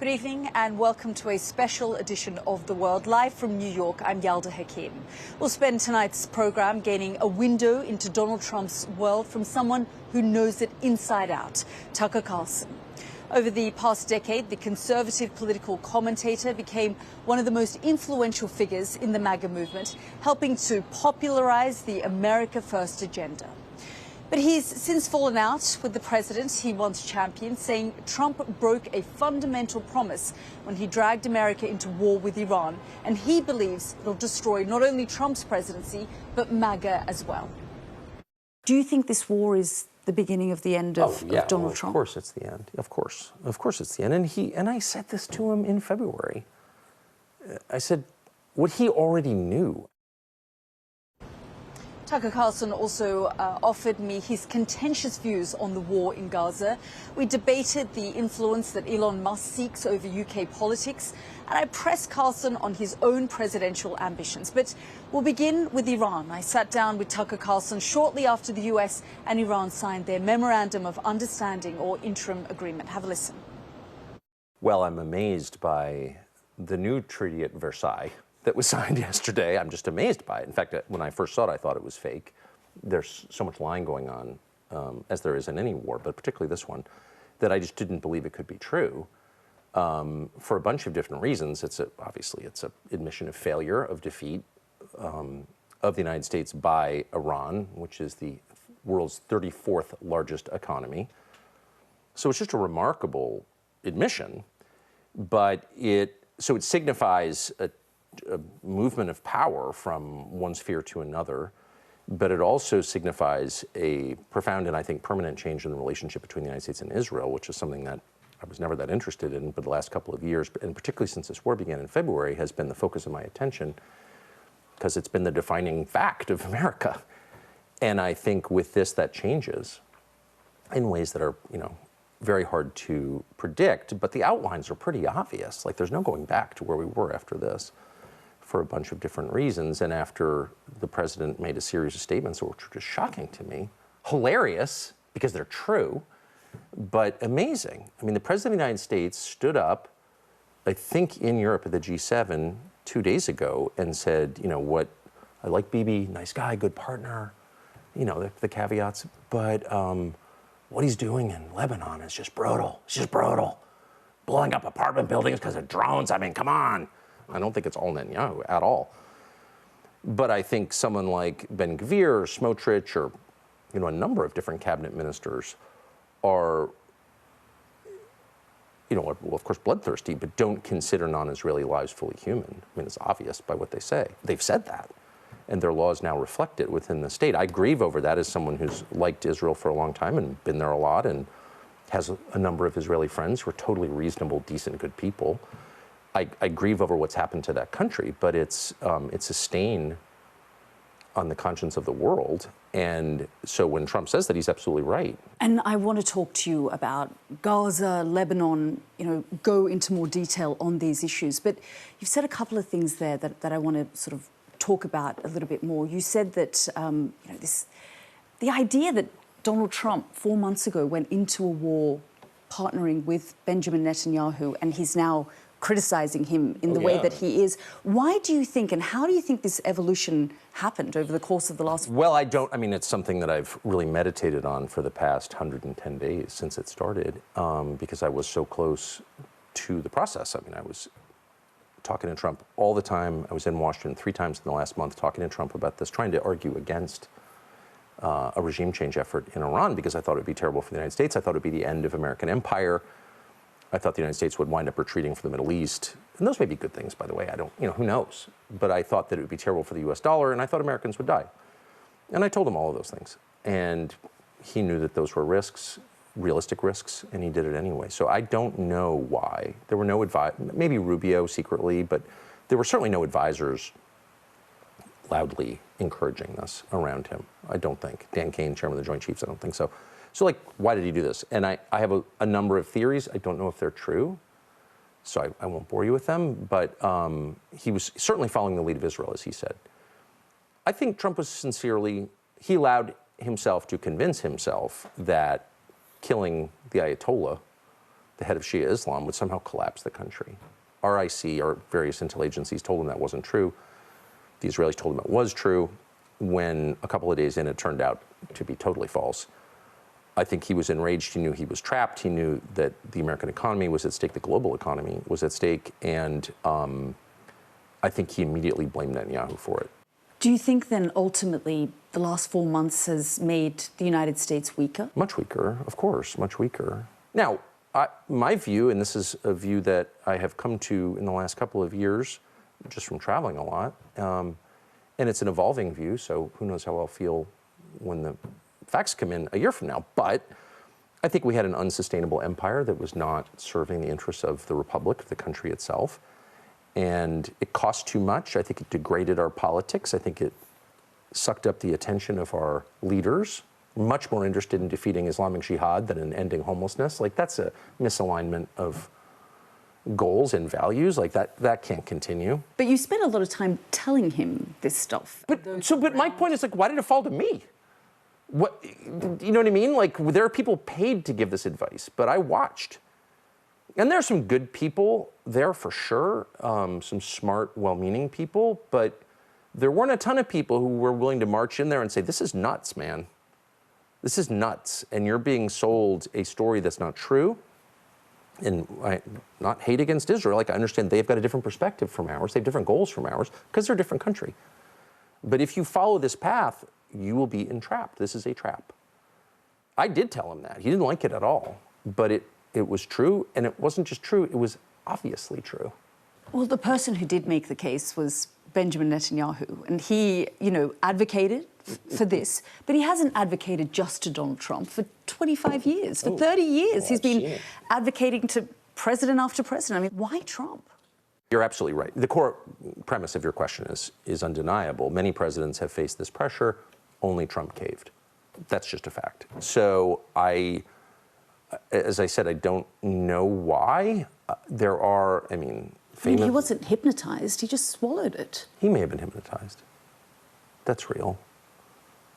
Good evening and welcome to a special edition of The World. Live from New York, I'm Yalda Hakim. We'll spend tonight's program gaining a window into Donald Trump's world from someone who knows it inside out, Tucker Carlson. Over the past decade, the conservative political commentator became one of the most influential figures in the MAGA movement, helping to popularize the America First agenda. But he's since fallen out with the president he once championed, saying Trump broke a fundamental promise when he dragged America into war with Iran, and he believes it'll destroy not only Trump's presidency, but MAGA as well. Do you think this war is the beginning of the end of Donald Trump? Of course it's the end. Of course it's the end. And I said this to him in February. I said what he already knew. Tucker Carlson also offered me his contentious views on the war in Gaza. We debated the influence that Elon Musk seeks over UK politics, and I pressed Carlson on his own presidential ambitions. But we'll begin with Iran. I sat down with Tucker Carlson shortly after the US and Iran signed their Memorandum of Understanding or interim agreement. Have a listen. Well, I'm amazed by the new treaty at Versailles that was signed yesterday. I'm just amazed by it. In fact, when I first saw it, I thought it was fake. There's so much lying going on, as there is in any war, but particularly this one, that I just didn't believe it could be true for a bunch of different reasons. Obviously, it's an admission of failure, of defeat of the United States by Iran, which is the world's 34th largest economy. So it's just a remarkable admission, but it signifies a movement of power from one sphere to another, but it also signifies a profound and I think permanent change in the relationship between the United States and Israel, which is something that I was never that interested in, but the last couple of years, and particularly since this war began in February, has been the focus of my attention because it's been the defining fact of America. And I think with this, that changes in ways that are, very hard to predict, but the outlines are pretty obvious. Like, there's no going back to where we were after this, for a bunch of different reasons. And after the president made a series of statements which were just shocking to me, hilarious because they're true, but amazing. I mean, the president of the United States stood up, I think in Europe at the G7 2 days ago, and said, what, I like Bibi, nice guy, good partner, the caveats, but what he's doing in Lebanon is just brutal. It's just brutal. Blowing up apartment buildings because of drones. I mean, come on. I don't think it's all Netanyahu at all. But I think someone like Ben-Gvir or Smotrich or, a number of different cabinet ministers are, well, of course, bloodthirsty, but don't consider non-Israeli lives fully human. I mean, it's obvious by what they say. They've said that, and their laws now reflect it within the state. I grieve over that as someone who's liked Israel for a long time and been there a lot and has a number of Israeli friends who are totally reasonable, decent, good people. I grieve over what's happened to that country, but it's a stain on the conscience of the world. And so when Trump says that, he's absolutely right. And I want to talk to you about Gaza, Lebanon, go into more detail on these issues. But you've said a couple of things there that I want to sort of talk about a little bit more. You said that the idea that Donald Trump 4 months ago went into a war partnering with Benjamin Netanyahu, and he's now criticizing him in the way that he is. Why do you think, and how do you think this evolution happened over the course of the last... Well, it's something that I've really meditated on for the past 110 days since it started, because I was so close to the process. I mean, I was talking to Trump all the time. I was in Washington 3 times in the last month talking to Trump about this, trying to argue against a regime change effort in Iran, because I thought it would be terrible for the United States. I thought it would be the end of American empire. I thought the United States would wind up retreating from the Middle East. And those may be good things, by the way. I don't, who knows? But I thought that it would be terrible for the US dollar, and I thought Americans would die. And I told him all of those things. And he knew that those were risks, realistic risks, and he did it anyway. So I don't know why. There were no maybe Rubio secretly, but there were certainly no advisors loudly encouraging this around him, I don't think. Dan Cain, chairman of the Joint Chiefs, I don't think so. So, why did he do this? And I have a number of theories. I don't know if they're true, so I won't bore you with them. But he was certainly following the lead of Israel, as he said. I think Trump was he allowed himself to convince himself that killing the Ayatollah, the head of Shia Islam, would somehow collapse the country. RIC, or various intel agencies, told him that wasn't true. The Israelis told him it was true. When a couple of days in, it turned out to be totally false. I think he was enraged. He knew he was trapped. He knew that the American economy was at stake, the global economy was at stake, and I think he immediately blamed Netanyahu for it. Do you think then ultimately the last 4 months has made the United States weaker? Much weaker, of course, much weaker. Now, my view, and this is a view that I have come to in the last couple of years, just from traveling a lot, and it's an evolving view, so who knows how I'll feel when the facts come in a year from now. But I think we had an unsustainable empire that was not serving the interests of the republic, the country itself. And it cost too much. I think it degraded our politics. I think it sucked up the attention of our leaders, much more interested in defeating Islamic Jihad than in ending homelessness. Like, that's a misalignment of goals and values. Like, that can't continue. But you spent a lot of time telling him this stuff. But my point is, like, why did it fall to me? What, you know what I mean? Like, there are people paid to give this advice, but I watched. And there are some good people there for sure, some smart, well-meaning people, but there weren't a ton of people who were willing to march in there and say, this is nuts, man. This is nuts, and you're being sold a story that's not true. And not hate against Israel. Like, I understand they've got a different perspective from ours. They have different goals from ours because they're a different country. But if you follow this path, you will be entrapped. This is a trap. I did tell him that. He didn't like it at all, but it was true, and it wasn't just true, it was obviously true. Well, the person who did make the case was Benjamin Netanyahu, and he, advocated for this, but he hasn't advocated just to Donald Trump for 25 years. For 30 years, he's been advocating to president after president. I mean, why Trump? You're absolutely right. The core premise of your question is undeniable. Many presidents have faced this pressure. Only Trump caved. That's just a fact. So as I said, I don't know why. There are, he wasn't hypnotized. He just swallowed it. He may have been hypnotized. That's real.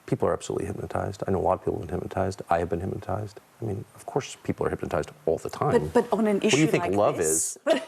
People are absolutely hypnotized. I know a lot of people have been hypnotized. I have been hypnotized. Of course, people are hypnotized all the time. But on an issue like this... What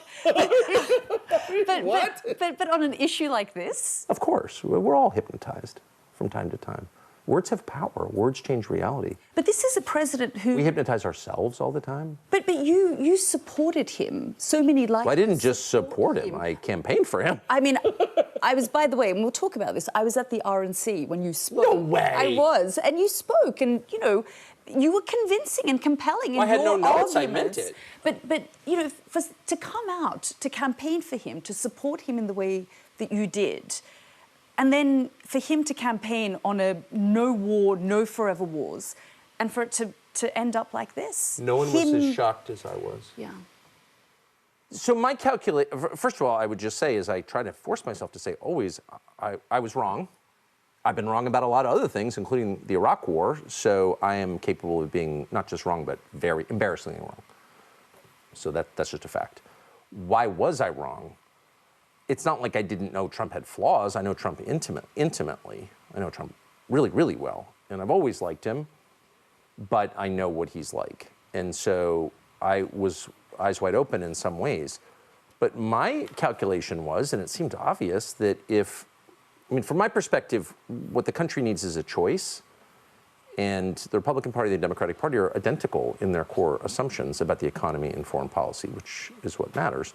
do you think love is? But on an issue like this? Of course. We're all hypnotized from time to time. Words have power. Words change reality. But this is a president who... We hypnosize ourselves all the time. But you supported him. So many likes. Well, I didn't just support him. I campaigned for him. I was, by the way, and we'll talk about this, I was at the RNC when you spoke. No way! I was. And you spoke, and, you were convincing and compelling in your arguments. I had no notes. I meant it. But to come out, to campaign for him, to support him in the way that you did, and then for him to campaign on a no war, no forever wars, and for it to end up like this. No one was as shocked as I was. Yeah. So my first of all, I would just say, is I try to force myself to say always, I was wrong. I've been wrong about a lot of other things, including the Iraq War, so I am capable of being not just wrong, but very embarrassingly wrong. So that's just a fact. Why was I wrong? It's not like I didn't know Trump had flaws. I know Trump intimately. I know Trump really, really well. And I've always liked him, but I know what he's like. And so I was eyes wide open in some ways. But my calculation was, and it seemed obvious, that from my perspective, what the country needs is a choice. And the Republican Party and the Democratic Party are identical in their core assumptions about the economy and foreign policy, which is what matters.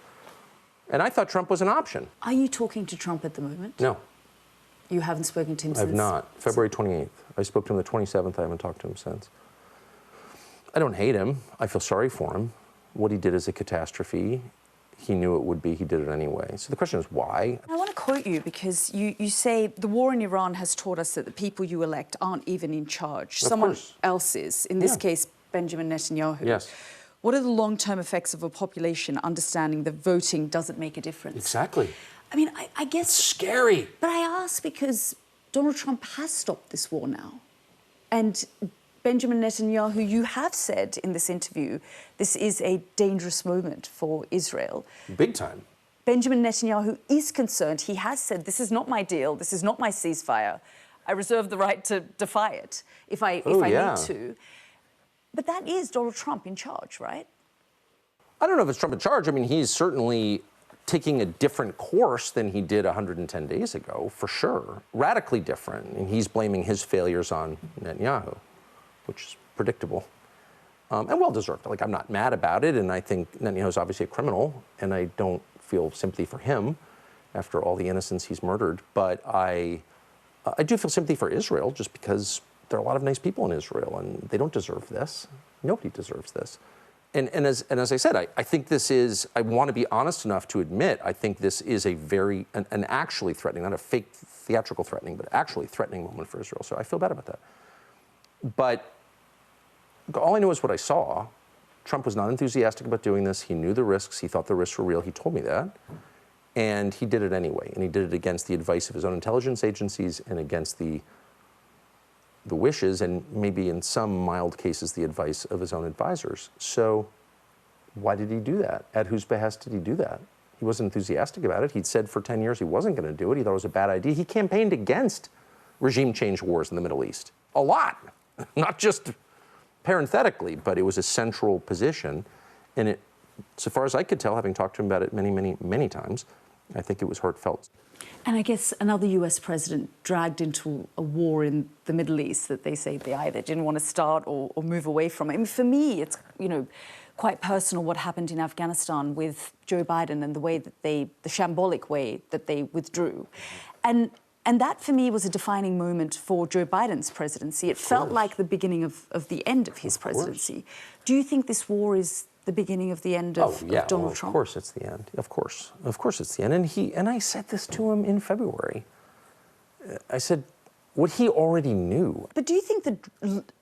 And I thought Trump was an option. Are you talking to Trump at the moment? No. You haven't spoken to him since? I've not. February 28th. I spoke to him the 27th. I haven't talked to him since. I don't hate him. I feel sorry for him. What he did is a catastrophe. He knew it would be. He did it anyway. So the question is why? I want to quote you because you say the war in Iran has taught us that the people you elect aren't even in charge. Someone else is. In this case, Benjamin Netanyahu. Yes. What are the long-term effects of a population understanding that voting doesn't make a difference? Exactly. I guess... It's scary. But I ask because Donald Trump has stopped this war now. And Benjamin Netanyahu, you have said in this interview, this is a dangerous moment for Israel. Big time. Benjamin Netanyahu is concerned. He has said, this is not my deal. This is not my ceasefire. I reserve the right to defy it if I need to. But that is Donald Trump in charge, right? I don't know if it's Trump in charge. I mean, he's certainly taking a different course than he did 110 days ago, for sure. Radically different. And he's blaming his failures on Netanyahu, which is predictable. And well-deserved. Like, I'm not mad about it, and I think Netanyahu's obviously a criminal, and I don't feel sympathy for him after all the innocents he's murdered. But I do feel sympathy for Israel, just because there are a lot of nice people in Israel, and they don't deserve this. Nobody deserves this. And as I said, I think this is, I want to be honest enough to admit, I think this is a very, an actually threatening, not a fake theatrical threatening, but actually threatening moment for Israel. So I feel bad about that. But all I know is what I saw. Trump was not enthusiastic about doing this. He knew the risks. He thought the risks were real. He told me that. And he did it anyway. And he did it against the advice of his own intelligence agencies and against the wishes, and maybe in some mild cases, the advice of his own advisors. So why did he do that? At whose behest did he do that? He wasn't enthusiastic about it. He'd said for 10 years he wasn't going to do it. He thought it was a bad idea. He campaigned against regime change wars in the Middle East. A lot. Not just parenthetically, but it was a central position. And it, so far as I could tell, having talked to him about it many, many, many times, I think it was heartfelt. And I guess another US president dragged into a war in the Middle East that they say they either didn't want to start or move away from. I mean, for me, it's, you know, quite personal what happened in Afghanistan with Joe Biden and the way that the shambolic way that they withdrew. And that, for me, was a defining moment for Joe Biden's presidency. It felt like the beginning of the end of his presidency. Do you think this war is the beginning of the end of Donald Trump? Of course it's the end. Of course it's the end. And I said this to him in February. I said what he already knew. But do you think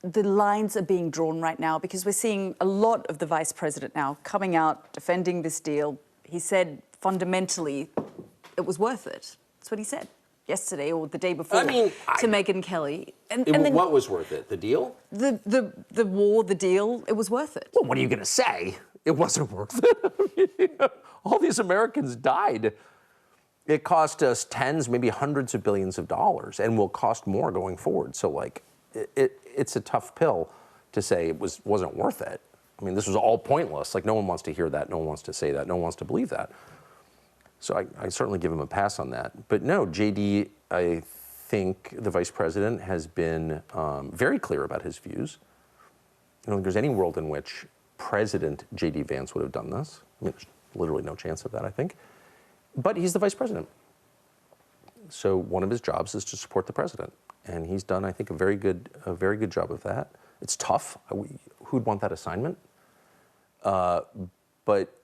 the lines are being drawn right now? Because we're seeing a lot of the vice president now coming out, defending this deal. He said fundamentally it was worth it. That's what he said yesterday or the day before to Megyn Kelly. And then, what was worth it? The deal? The war, the deal, it was worth it. Well, what are you going to say? It wasn't worth it. All these Americans died. It cost us tens, maybe hundreds of billions of dollars, and will cost more going forward. So, like, it's a tough pill to say it wasn't worth it. I mean, this was all pointless. Like, no one wants to hear that. No one wants to say that. No one wants to believe that. So I certainly give him a pass on that. But no, JD, I think the vice president has been very clear about his views. I don't think there's any world in which President J.D. Vance would have done this. I mean, there's literally no chance of that, I think. But he's the vice president. So one of his jobs is to support the president. And he's done, I think, a very good job of that. It's tough. Who'd want that assignment? But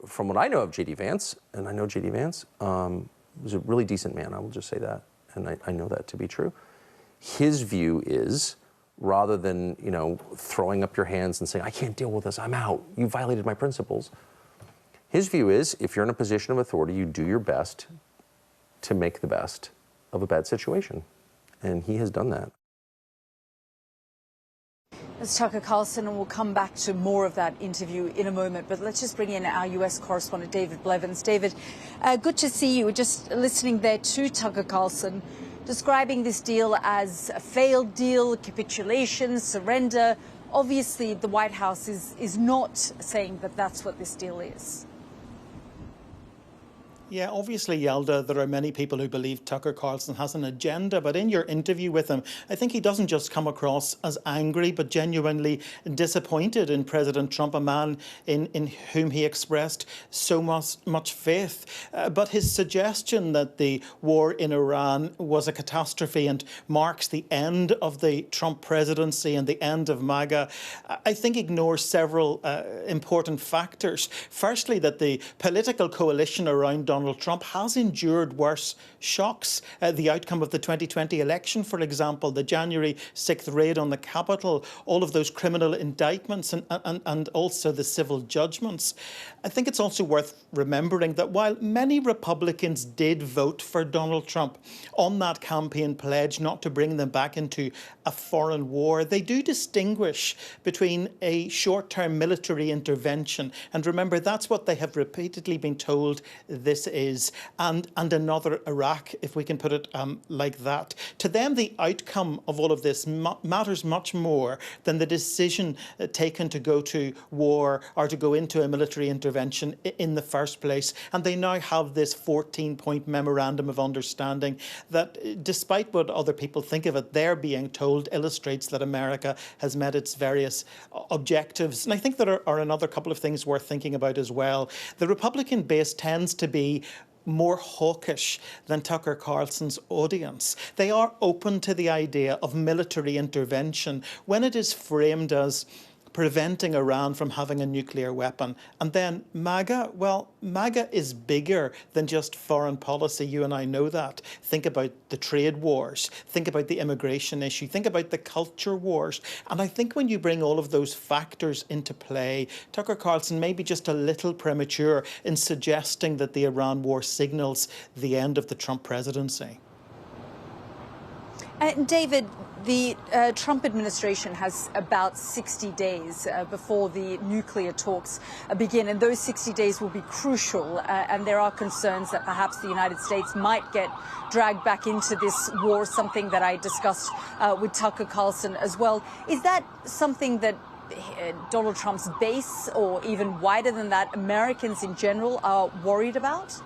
from what I know of J.D. Vance, and I know J.D. Vance, was a really decent man, I will just say that, and I know that to be true. His view is, rather than, you know, throwing up your hands and saying, I can't deal with this, I'm out, you violated my principles, his view is, if you're in a position of authority, you do your best to make the best of a bad situation. And he has done that. It's Tucker Carlson, and we'll come back to more of that interview in a moment. But let's just bring in our US correspondent, David Blevins. David, good to see you. We're just listening there to Tucker Carlson, describing this deal as a failed deal, capitulation, surrender. Obviously, the White House is not saying that that's what this deal is. Yeah, obviously, Yalda, there are many people who believe Tucker Carlson has an agenda, but in your interview with him, I think he doesn't just come across as angry, but genuinely disappointed in President Trump, a man in whom he expressed so much faith. But his suggestion that the war in Iran was a catastrophe and marks the end of the Trump presidency and the end of MAGA, I think ignores several important factors. Firstly, that the political coalition around Donald Trump has endured worse shocks. The outcome of the 2020 election, for example, the January 6th raid on the Capitol, all of those criminal indictments and also the civil judgments. I think it's also worth remembering that while many Republicans did vote for Donald Trump on that campaign pledge not to bring them back into a foreign war, they do distinguish between a short-term military intervention. And remember, that's what they have repeatedly been told this is, and another Iraq, if we can put it like that. To them, the outcome of all of this matters much more than the decision taken to go to war or to go into a military intervention in the first place. And they now have this 14-point memorandum of understanding that, despite what other people think of it, they're being told illustrates that America has met its various objectives. And I think there are another couple of things worth thinking about as well. The Republican base tends to be more hawkish than Tucker Carlson's audience. They are open to the idea of military intervention when it is framed as preventing Iran from having a nuclear weapon. And then MAGA, well, MAGA is bigger than just foreign policy. You and I know that. Think about the trade wars. Think about the immigration issue. Think about the culture wars. And I think when you bring all of those factors into play, Tucker Carlson may be just a little premature in suggesting that the Iran war signals the end of the Trump presidency. David, the Trump administration has about 60 days before the nuclear talks begin, and those 60 days will be crucial. And there are concerns that perhaps the United States might get dragged back into this war, something that I discussed with Tucker Carlson as well. Is that something that Donald Trump's base, or even wider than that, Americans in general, are worried about?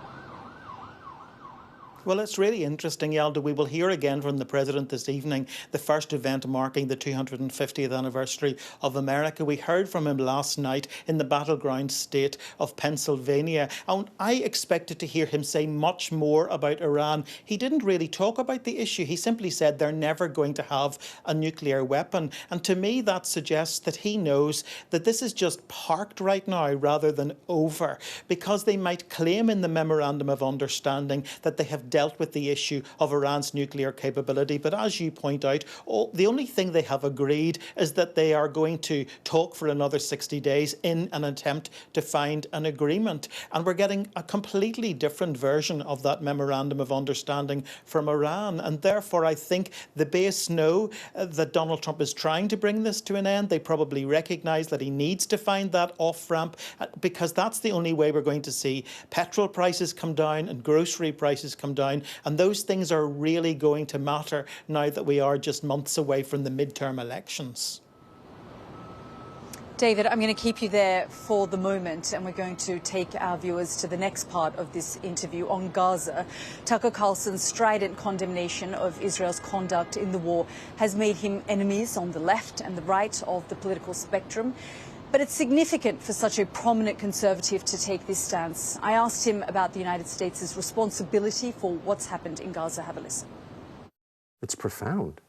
Well, it's really interesting, Yalda. We will hear again from the President this evening, the first event marking the 250th anniversary of America. We heard from him last night in the battleground state of Pennsylvania, and I expected to hear him say much more about Iran. He didn't really talk about the issue. He simply said they're never going to have a nuclear weapon. And to me, that suggests that he knows that this is just parked right now rather than over, because they might claim in the Memorandum of Understanding that they have dealt with the issue of Iran's nuclear capability. But as you point out, the only thing they have agreed is that they are going to talk for another 60 days in an attempt to find an agreement. And we're getting a completely different version of that Memorandum of Understanding from Iran. And therefore, I think the base know that Donald Trump is trying to bring this to an end. They probably recognise that he needs to find that off-ramp, because that's the only way we're going to see petrol prices come down and grocery prices come down. And those things are really going to matter now that we are just months away from the midterm elections. David, I'm going to keep you there for the moment, and we're going to take our viewers to the next part of this interview on Gaza. Tucker Carlson's strident condemnation of Israel's conduct in the war has made him enemies on the left and the right of the political spectrum. But it's significant for such a prominent conservative to take this stance. I asked him about the United States' responsibility for what's happened in Gaza. Have a listen. It's profound.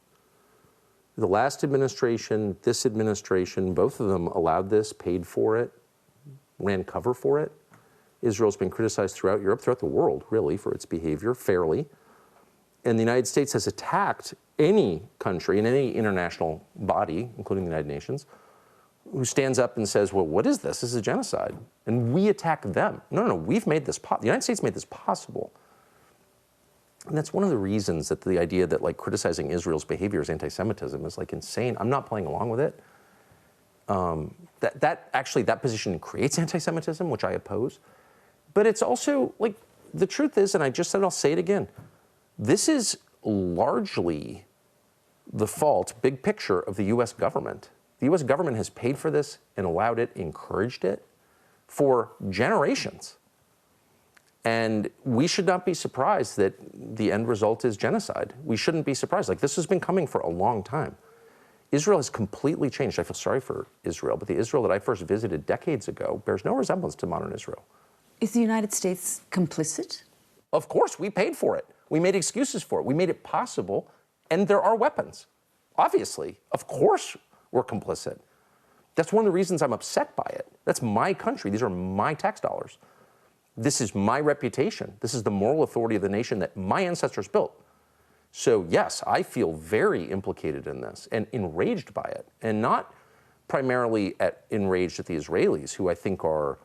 The last administration, this administration, both of them allowed this, paid for it, ran cover for it. Israel's been criticized throughout Europe, throughout the world, really, for its behavior, fairly. And the United States has attacked any country in any international body, including the United Nations, who stands up and says, well, what is this? This is a genocide. And we attack them. No, we've made this the United States made this possible. And that's one of the reasons that the idea that like criticizing Israel's behavior is anti-Semitism is like insane. I'm not playing along with it. That position creates anti-Semitism, which I oppose. But it's also like, the truth is, and I just said, I'll say it again, this is largely the fault, big picture, of the US government. The US government has paid for this and allowed it, encouraged it for generations. And we should not be surprised that the end result is genocide. We shouldn't be surprised. Like, this has been coming for a long time. Israel has completely changed. I feel sorry for Israel, but the Israel that I first visited decades ago bears no resemblance to modern Israel. Is the United States complicit? Of course, we paid for it. We made excuses for it. We made it possible, and there are weapons. Obviously, of course, we're complicit. That's one of the reasons I'm upset by it. That's my country. These are my tax dollars. This is my reputation. This is the moral authority of the nation that my ancestors built. So yes, I feel very implicated in this and enraged by it, and not primarily enraged at the Israelis, who I think are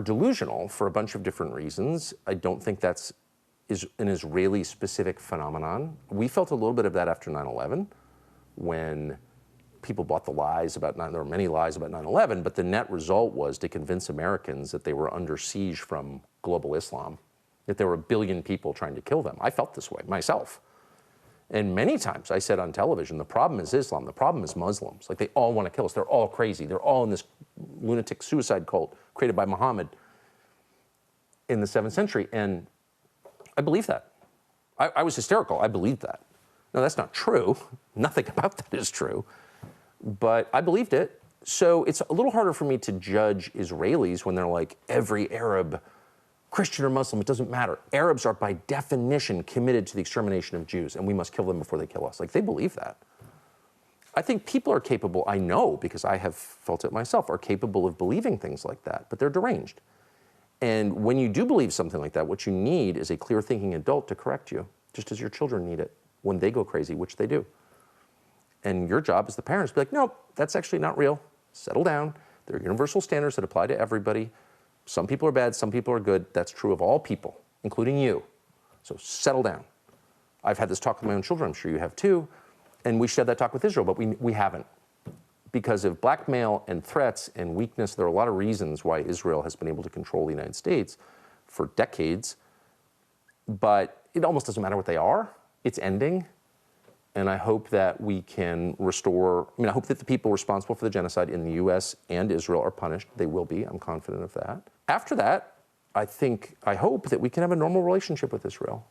delusional for a bunch of different reasons. I don't think that's an Israeli-specific phenomenon. We felt a little bit of that after 9/11, when people bought the lies about there were many lies about 9/11, but the net result was to convince Americans that they were under siege from global Islam, that there were a billion people trying to kill them. I felt this way myself. And many times I said on television, the problem is Islam, the problem is Muslims. Like, they all want to kill us. They're all crazy. They're all in this lunatic suicide cult created by Muhammad in the 7th century. And I believed that. I was hysterical. I believed that. No, that's not true. Nothing about that is true. But I believed it. So it's a little harder for me to judge Israelis when they're like, every Arab, Christian or Muslim, it doesn't matter. Arabs are by definition committed to the extermination of Jews, and we must kill them before they kill us. Like, they believe that. I think people are capable, I know because I have felt it myself, are capable of believing things like that, but they're deranged. And when you do believe something like that, what you need is a clear thinking adult to correct you, just as your children need it when they go crazy, which they do. And your job as the parents to be like, no, that's actually not real. Settle down. There are universal standards that apply to everybody. Some people are bad, some people are good. That's true of all people, including you. So settle down. I've had this talk with my own children, I'm sure you have too, and we should have that talk with Israel, but we haven't. Because of blackmail and threats and weakness, there are a lot of reasons why Israel has been able to control the United States for decades, but it almost doesn't matter what they are. It's ending. And I hope that we can restore, I hope that the people responsible for the genocide in the US and Israel are punished. They will be, I'm confident of that. After that, I hope that we can have a normal relationship with Israel.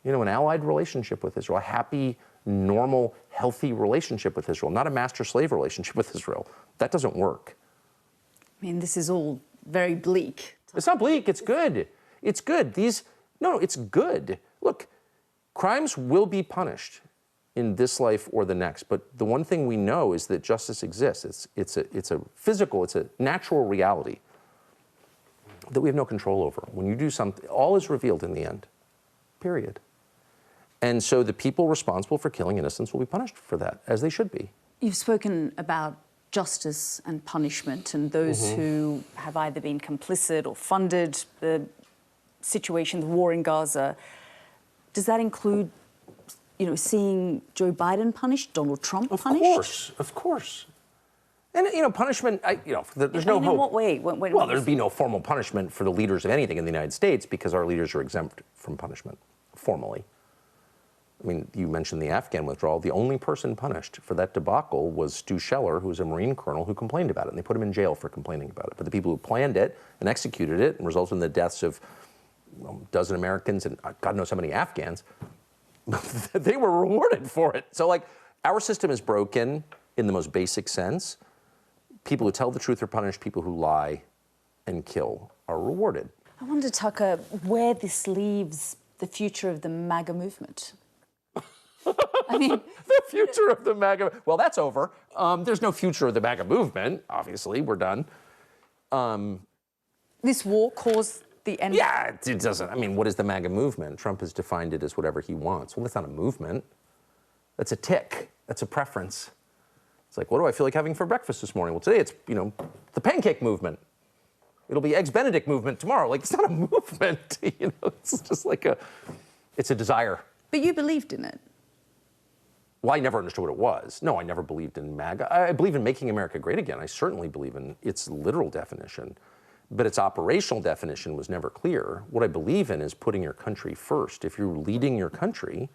You know, an allied relationship with Israel, a happy, normal, healthy relationship with Israel, not a master-slave relationship with Israel. That doesn't work. I mean, this is all very bleak. It's not bleak, it's good. It's good. No, it's good. Look, crimes will be punished in this life or the next, but the one thing we know is that justice exists. It's a physical, it's a natural reality that we have no control over. When you do something, all is revealed in the end, period. And so the people responsible for killing innocents will be punished for that, as they should be. You've spoken about justice and punishment and those who have either been complicit or funded the situation, the war in Gaza. Does that include, seeing Joe Biden punished, Donald Trump punished? Of course. And, punishment, there's no hope. In what way? Well, there'd be no formal punishment for the leaders of anything in the United States because our leaders are exempt from punishment, formally. I mean, you mentioned the Afghan withdrawal. The only person punished for that debacle was Stu Scheller, who was a Marine colonel who complained about it, and they put him in jail for complaining about it. But the people who planned it and executed it and resulted in the deaths of a dozen Americans and God knows how many Afghans, they were rewarded for it. So, our system is broken in the most basic sense. People who tell the truth are punished. People who lie and kill are rewarded. I wonder, Tucker, where this leaves the future of the MAGA movement. The future of the MAGA, well, that's over. There's no future of the MAGA movement, obviously, we're done. This war caused the end? Yeah, it doesn't, what is the MAGA movement? Trump has defined it as whatever he wants. Well, that's not a movement. That's a tick, that's a preference. It's like, what do I feel like having for breakfast this morning? Well, today it's, the pancake movement. It'll be Eggs Benedict movement tomorrow. It's not a movement, it's just it's a desire. But you believed in it. Well, I never understood what it was. No, I never believed in MAGA. I believe in making America great again. I certainly believe in its literal definition, but its operational definition was never clear. What I believe in is putting your country first. If you're leading your country,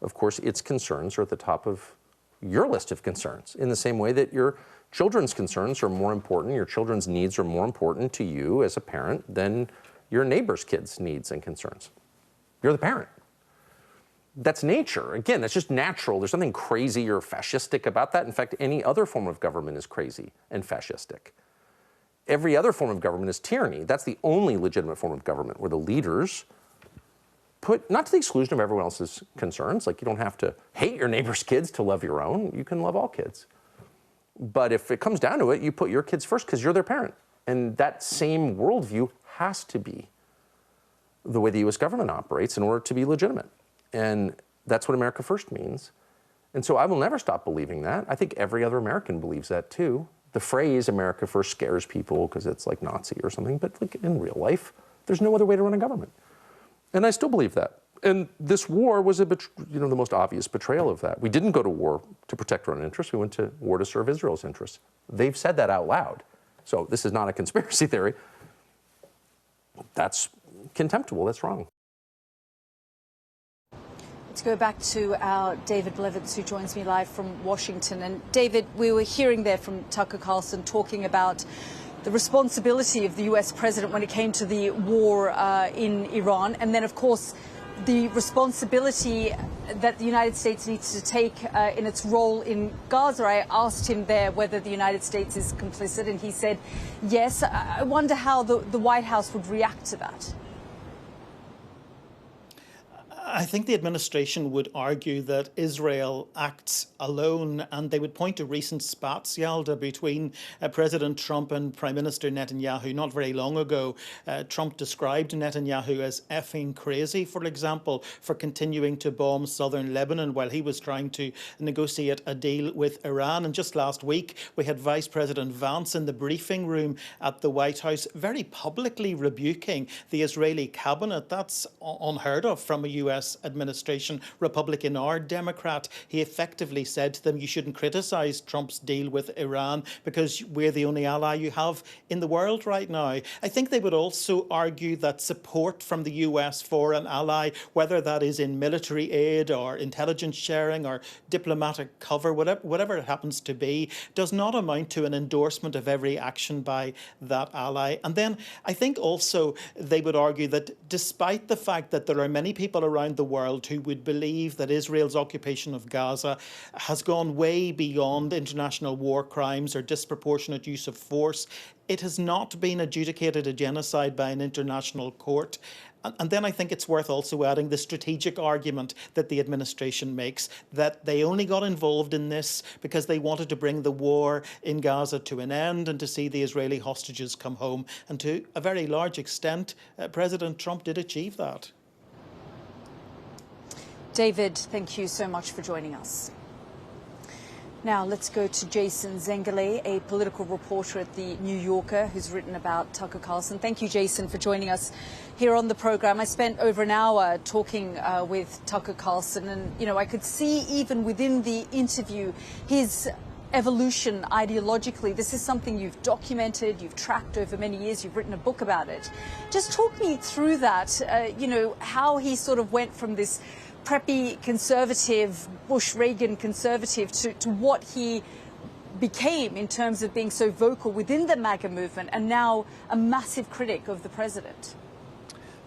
of course, its concerns are at the top of your list of concerns, in the same way that your children's concerns are more important, your children's needs are more important to you as a parent than your neighbor's kids' needs and concerns. You're the parent. That's nature. Again, that's just natural. There's nothing crazy or fascistic about that. In fact, any other form of government is crazy and fascistic. Every other form of government is tyranny. That's the only legitimate form of government where the leaders put, not to the exclusion of everyone else's concerns, you don't have to hate your neighbor's kids to love your own. You can love all kids. But if it comes down to it, you put your kids first because you're their parent. And that same worldview has to be the way the U.S. government operates in order to be legitimate. And that's what America First means. And so I will never stop believing that. I think every other American believes that too. The phrase America First scares people because it's like Nazi or something, but in real life, there's no other way to run a government. And I still believe that. And this war was the most obvious betrayal of that. We didn't go to war to protect our own interests. We went to war to serve Israel's interests. They've said that out loud. So this is not a conspiracy theory. That's contemptible. That's wrong. Let's go back to our David Levitz, who joins me live from Washington. And David, we were hearing there from Tucker Carlson talking about the responsibility of the US president when it came to the war in Iran. And then, of course, the responsibility that the United States needs to take in its role in Gaza. I asked him there whether the United States is complicit, and he said yes. I wonder how the White House would react to that. I think the administration would argue that Israel acts alone, and they would point to recent spats, Yalda, between President Trump and Prime Minister Netanyahu. Not very long ago, Trump described Netanyahu as effing crazy, for example, for continuing to bomb southern Lebanon while he was trying to negotiate a deal with Iran. And just last week, we had Vice President Vance in the briefing room at the White House very publicly rebuking the Israeli cabinet. That's unheard of from a US administration, Republican or Democrat. He effectively said to them, you shouldn't criticize Trump's deal with Iran because we're the only ally you have in the world right now. I think they would also argue that support from the US for an ally, whether that is in military aid or intelligence sharing or diplomatic cover, whatever it happens to be, does not amount to an endorsement of every action by that ally. And then I think also they would argue that despite the fact that there are many people around the world who would believe that Israel's occupation of Gaza has gone way beyond international war crimes or disproportionate use of force, it has not been adjudicated a genocide by an international court. And then I think it's worth also adding the strategic argument that the administration makes, that they only got involved in this because they wanted to bring the war in Gaza to an end and to see the Israeli hostages come home. And to a very large extent, President Trump did achieve that. David, thank you so much for joining us. Now let's go to Jason Zengele, a political reporter at the New Yorker who's written about Tucker Carlson. Thank you, Jason, for joining us here on the program. I spent over an hour talking with Tucker Carlson, and, I could see even within the interview his evolution ideologically. This is something you've documented, you've tracked over many years, you've written a book about it. Just talk me through that, how he sort of went from this preppy conservative, Bush-Reagan conservative, to what he became in terms of being so vocal within the MAGA movement and now a massive critic of the president.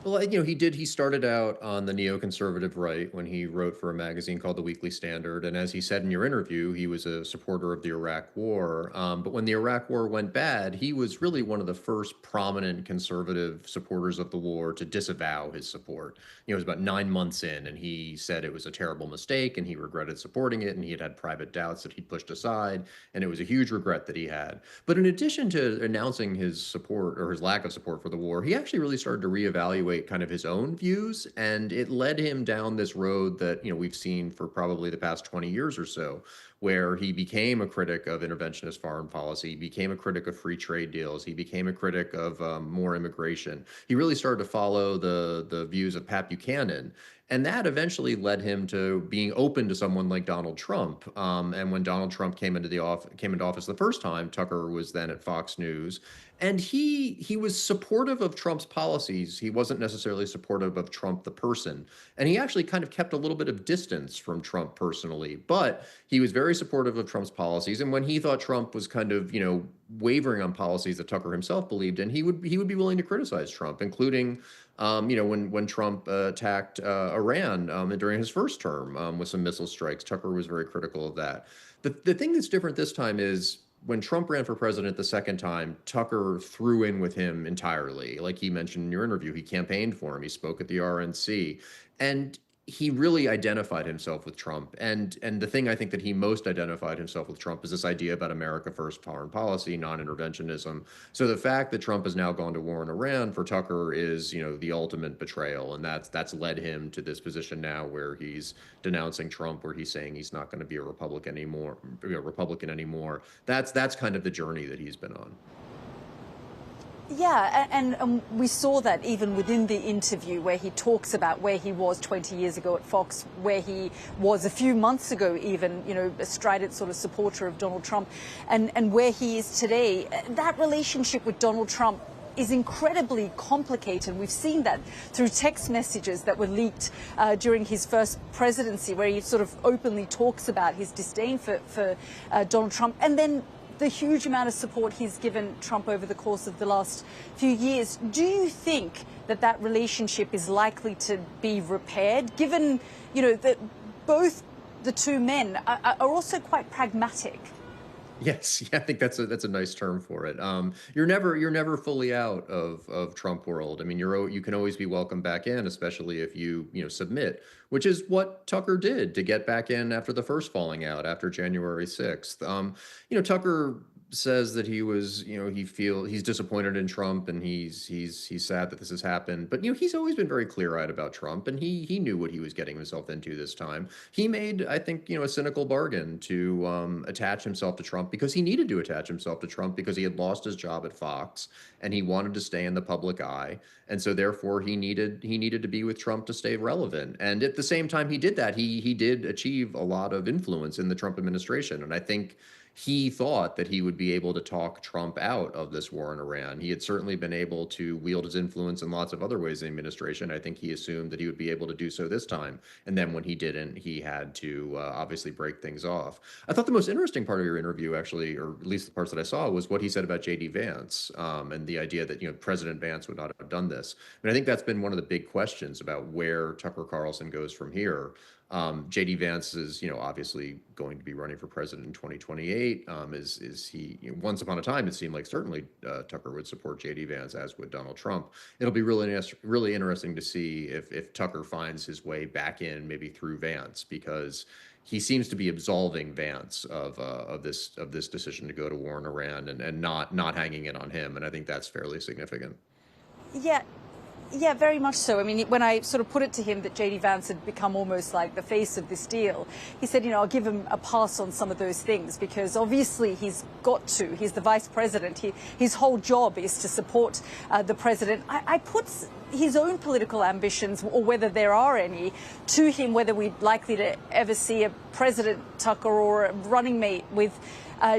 Well, he started out on the neoconservative right when he wrote for a magazine called The Weekly Standard. And as he said in your interview, he was a supporter of the Iraq War. But when the Iraq War went bad, he was really one of the first prominent conservative supporters of the war to disavow his support. It was about 9 months in, and he said it was a terrible mistake, and he regretted supporting it, and he had private doubts that he'd pushed aside, and it was a huge regret that he had. But in addition to announcing his support or his lack of support for the war, he actually really started to reevaluate kind of his own views, and it led him down this road that we've seen for probably the past 20 years or so, where he became a critic of interventionist foreign policy, he became a critic of free trade deals, he became a critic of more immigration. He really started to follow the views of Pat Buchanan. And that eventually led him to being open to someone like Donald Trump. And when Donald Trump came into office the first time, Tucker was then at Fox News, and he was supportive of Trump's policies. He wasn't necessarily supportive of Trump the person, and he actually kind of kept a little bit of distance from Trump personally. But he was very supportive of Trump's policies, and when he thought Trump was kind of wavering on policies that Tucker himself believed in, he would be willing to criticize Trump, including when Trump attacked Iran during his first term with some missile strikes. Tucker was very critical of that. The thing that's different this time is when Trump ran for president the second time, Tucker threw in with him entirely. Like he mentioned in your interview, he campaigned for him. He spoke at the RNC. And he really identified himself with Trump. And the thing I think that he most identified himself with Trump is this idea about America first foreign policy, non-interventionism. So the fact that Trump has now gone to war in Iran for Tucker is, the ultimate betrayal. And that's led him to this position now where he's denouncing Trump, where he's saying he's not going to be a Republican anymore. That's kind of the journey that he's been on. Yeah, and we saw that even within the interview where he talks about where he was 20 years ago at Fox, where he was a few months ago even, you know, a strident sort of supporter of Donald Trump, and where he is today. That relationship with Donald Trump is incredibly complicated. We've seen that through text messages that were leaked during his first presidency, where he sort of openly talks about his disdain for Donald Trump, and then the huge amount of support he's given Trump over the course of the last few years. Do you think that that relationship is likely to be repaired, given, you know, that both the two men are also quite pragmatic? Yes, yeah, I think that's a nice term for it. You're never fully out of Trump world. I mean, you can always be welcome back in, especially if you submit, which is what Tucker did to get back in after the first falling out after January 6th. Tucker says that he's disappointed in Trump and he's sad that this has happened. But he's always been very clear-eyed about Trump, and he knew what he was getting himself into this time. He made, I think, a cynical bargain to attach himself to Trump because he needed to attach himself to Trump because he had lost his job at Fox and he wanted to stay in the public eye. And so therefore he needed to be with Trump to stay relevant. And at the same time he did that, he did achieve a lot of influence in the Trump administration. And I think he thought that he would be able to talk Trump out of this war in Iran. He had certainly been able to wield his influence in lots of other ways in the administration. I think he assumed that he would be able to do so this time. And then when he didn't, he had to obviously break things off. I thought the most interesting part of your interview, actually, or at least the parts that I saw, was what he said about J.D. Vance and the idea that President Vance would not have done this. And I think that's been one of the big questions about where Tucker Carlson goes from here. J.D. Vance is, obviously going to be running for president in 2028. Is he? Once upon a time, it seemed like certainly Tucker would support J.D. Vance, as would Donald Trump. It'll be really interesting to see if Tucker finds his way back in, maybe through Vance, because he seems to be absolving Vance of this decision to go to war in Iran and not hanging it on him. And I think that's fairly significant. Yeah. Yeah, very much so. I mean, when I sort of put it to him that J.D. Vance had become almost like the face of this deal, he said, I'll give him a pass on some of those things because obviously he's got to. He's the vice president. His whole job is to support the president. I put his own political ambitions, or whether there are any, to him, whether we're likely to ever see a President Tucker or a running mate with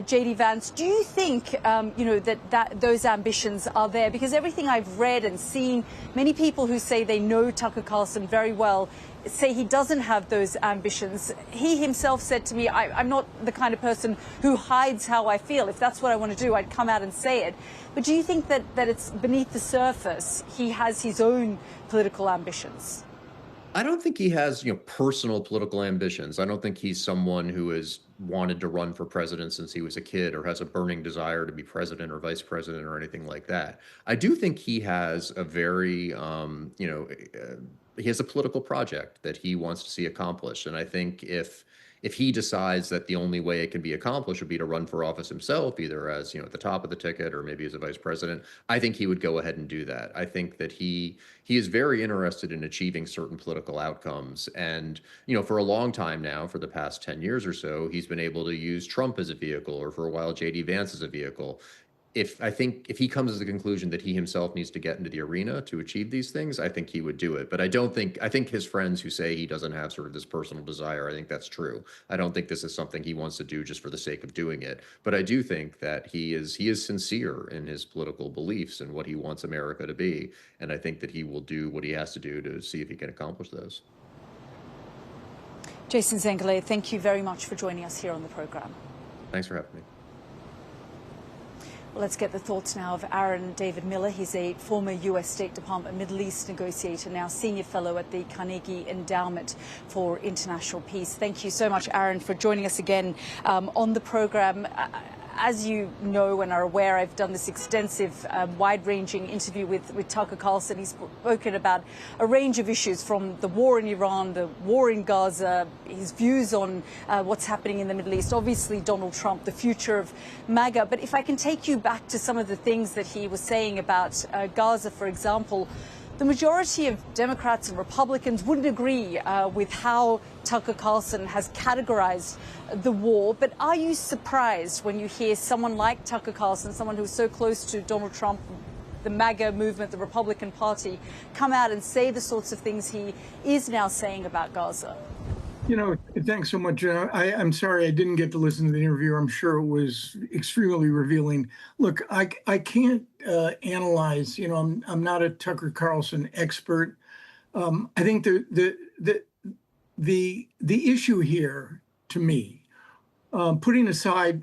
J.D. Vance. Do you think, that those ambitions are there? Because everything I've read and seen, many people who say they know Tucker Carlson very well say he doesn't have those ambitions. He himself said to me, I'm not the kind of person who hides how I feel. If that's what I want to do, I'd come out and say it. But do you think that it's beneath the surface? He has his own political ambitions. I don't think he has, personal political ambitions. I don't think he's someone who has wanted to run for president since he was a kid or has a burning desire to be president or vice president or anything like that. I do think he has a very, he has a political project that he wants to see accomplished. And I think if he decides that the only way it can be accomplished would be to run for office himself, either as, at the top of the ticket or maybe as a vice president, I think he would go ahead and do that. I think that he is very interested in achieving certain political outcomes. And, for a long time now, for the past 10 years or so, he's been able to use Trump as a vehicle, or for a while, J.D. Vance as a vehicle. If he comes to the conclusion that he himself needs to get into the arena to achieve these things, I think he would do it. But I think his friends who say he doesn't have sort of this personal desire, I think that's true. I don't think this is something he wants to do just for the sake of doing it. But I do think that he is sincere in his political beliefs and what he wants America to be. And I think that he will do what he has to do to see if he can accomplish those. Jason Zengale, thank you very much for joining us here on the program. Thanks for having me. Well, let's get the thoughts now of Aaron David Miller. He's a former U.S. State Department Middle East negotiator, now senior fellow at the Carnegie Endowment for International Peace. Thank you so much, Aaron, for joining us again on the program. As you know and are aware, I've done this extensive, wide-ranging interview with Tucker Carlson. He's spoken about a range of issues, from the war in Iran, the war in Gaza, his views on what's happening in the Middle East, obviously Donald Trump, the future of MAGA. But if I can take you back to some of the things that he was saying about Gaza, for example, the majority of Democrats and Republicans wouldn't agree with how Tucker Carlson has categorized the war. But are you surprised when you hear someone like Tucker Carlson, someone who's so close to Donald Trump, the MAGA movement, the Republican Party, come out and say the sorts of things he is now saying about Gaza? You know, thanks so much. I'm sorry I didn't get to listen to the interview. I'm sure it was extremely revealing. Look, I can't analyze. You know, I'm not a Tucker Carlson expert. I think the issue here, to me, putting aside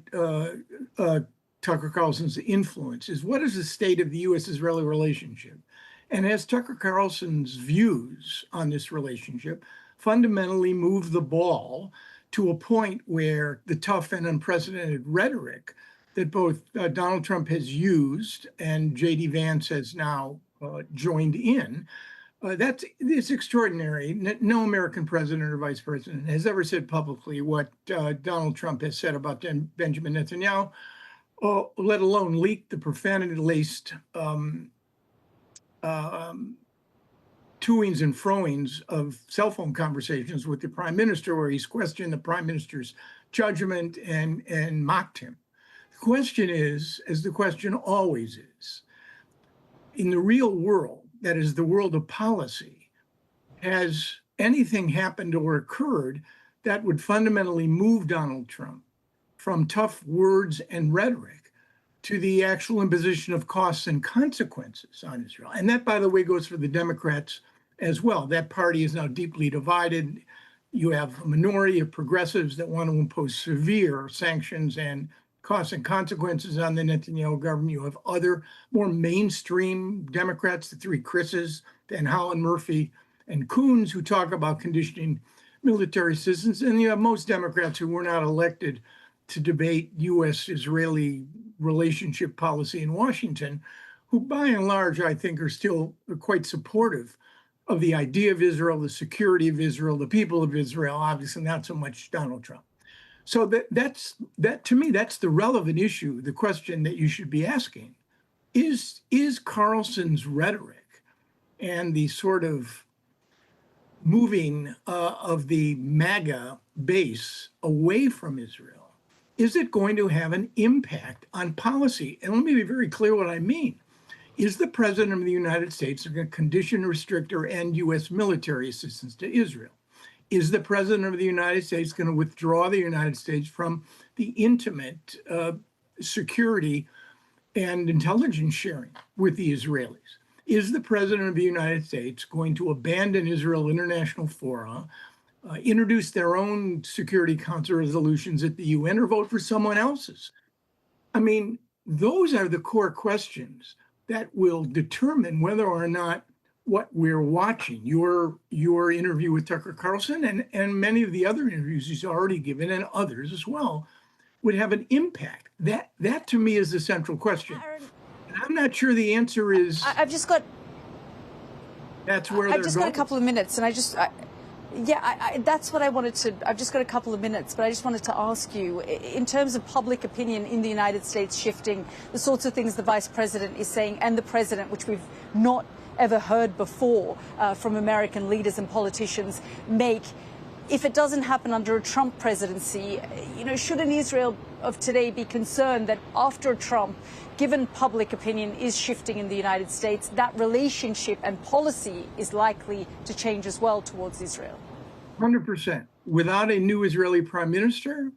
Tucker Carlson's influence, is what is the state of the U.S.-Israeli relationship? And has Tucker Carlson's views on this relationship fundamentally moved the ball to a point where the tough and unprecedented rhetoric that both Donald Trump has used and J.D. Vance has now joined in, it's extraordinary. No American president or vice president has ever said publicly what Donald Trump has said about Benjamin Netanyahu, let alone leaked the profanity-laced toings and froings of cell phone conversations with the prime minister, where he's questioned the prime minister's judgment and mocked him. The question is, as the question always is, in the real world, that is the world of policy, has anything happened or occurred that would fundamentally move Donald Trump from tough words and rhetoric to the actual imposition of costs and consequences on Israel? And that, by the way, goes for the Democrats as well. That party is now deeply divided. You have a minority of progressives that want to impose severe sanctions and costs and consequences on the Netanyahu government. You have other more mainstream Democrats, the three Chris's, Dan Holland, Murphy, and Coons, who talk about conditioning military assistance. And you have most Democrats who were not elected to debate U.S.-Israeli relationship policy in Washington, who by and large, I think, are still quite supportive of the idea of Israel, the security of Israel, the people of Israel, obviously not so much Donald Trump. So that to me, that's the relevant issue, the question that you should be asking. Is Carlson's rhetoric and the sort of moving of the MAGA base away from Israel, is it going to have an impact on policy? And let me be very clear what I mean. Is the president of the United States going to condition, restrict, or end U.S. military assistance to Israel? Is the president of the United States going to withdraw the United States from the intimate security and intelligence sharing with the Israelis? Is the president of the United States going to abandon Israel international fora, introduce their own Security Council resolutions at the UN, or vote for someone else's? I mean, those are the core questions that will determine whether or not what we're watching, your interview with Tucker Carlson and many of the other interviews he's already given, and others as well, would have an impact. That to me is the central question. And I'm not sure the answer is. I've just got. That's where I've just got a couple of minutes, and that's what I wanted to. I've just got a couple of minutes, but I just wanted to ask you, in terms of public opinion in the United States shifting, the sorts of things the vice president is saying and the president, which we've not ever heard before from American leaders and politicians, make. If it doesn't happen under a Trump presidency, should an Israel of today be concerned that after Trump, given public opinion is shifting in the United States, that relationship and policy is likely to change as well towards Israel? 100%. Without a new Israeli prime minister,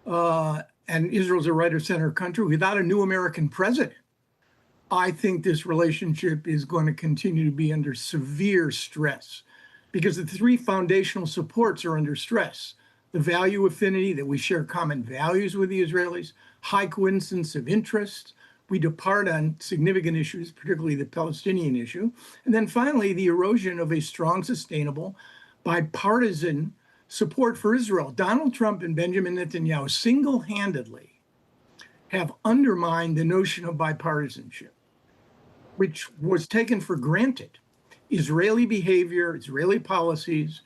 and Israel's a right of center country, without a new American president, I think this relationship is going to continue to be under severe stress, because the three foundational supports are under stress. The value affinity, that we share common values with the Israelis, high coincidence of interest, we depart on significant issues, particularly the Palestinian issue, and then finally, the erosion of a strong, sustainable, bipartisan support for Israel. Donald Trump and Benjamin Netanyahu single-handedly have undermined the notion of bipartisanship, which was taken for granted. Israeli behavior, Israeli policies,